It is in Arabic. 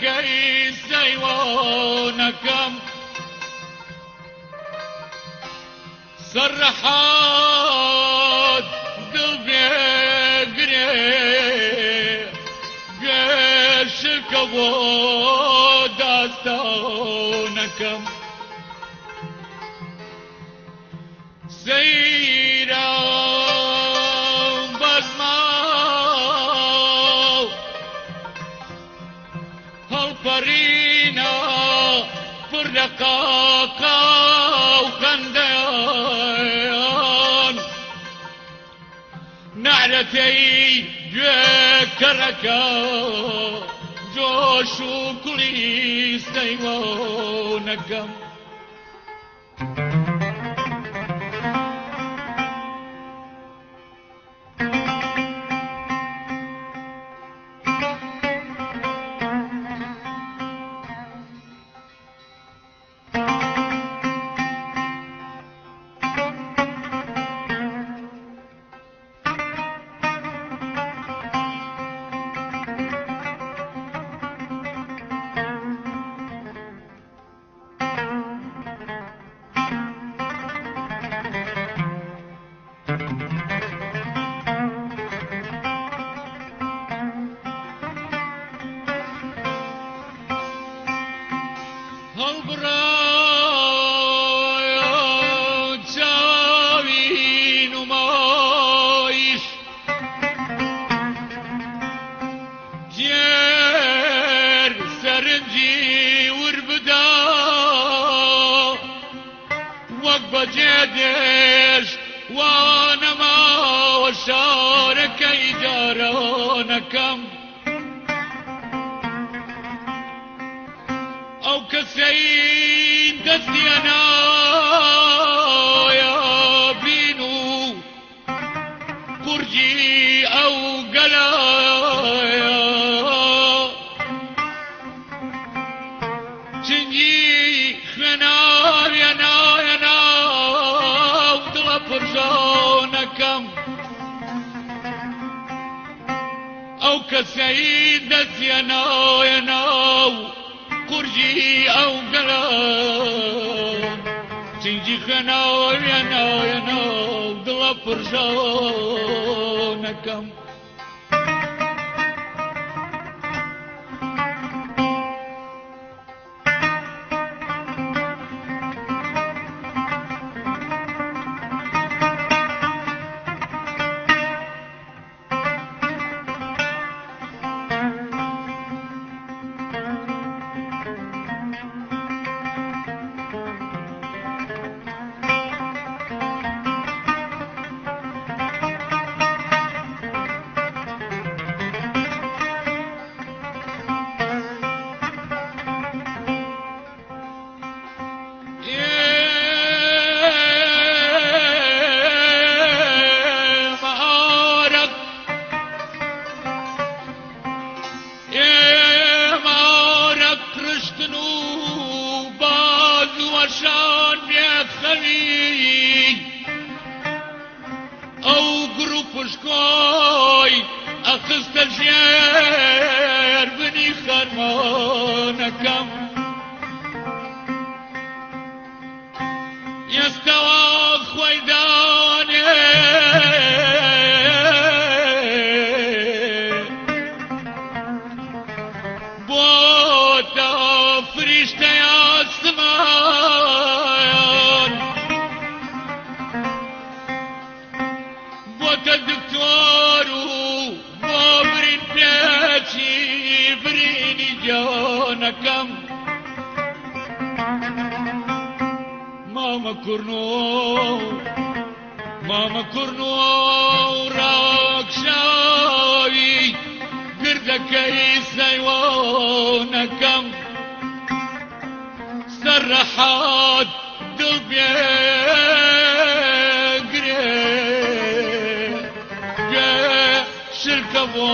دەکەی سەیوانەکەم سەرحەد دڵ بێگرێ گەشکە بۆ داستانەکەم سەیرم بەزماو هەڵپەڕینە پڕ لە قاقا و خەندەیان نعرەتەی گوێکەڕەکە جۆش و کوڵی سەیوانەکەم بەجێدێش وانەماوە شارەکەی جارانەکەم ئەو کەسەی دەستیەنایە بین و قورجی ئەو گەلایە چنگی خوێناویە پرژانەکەم ئەو کەسەی دەستیەنایە ناو قورجی ئەو گەلە چنگی خوێناویە نایە ناو دڵە پرژانەکەم ئەو گڕ و پشکۆی ئەخستە ژێر بنی خەرمانەکەم ئێستاوە خۆی داوانێ بۆ تا فریشتەی ئاسمان بۆتە دکتۆر و بۆ برین پێچی برینی جانەکەم مامە کوڕنۆ ڕاکشاوی گردەکەی سەیوانەکەم سەرحەد دڵ بێگرێ شرکە بۆ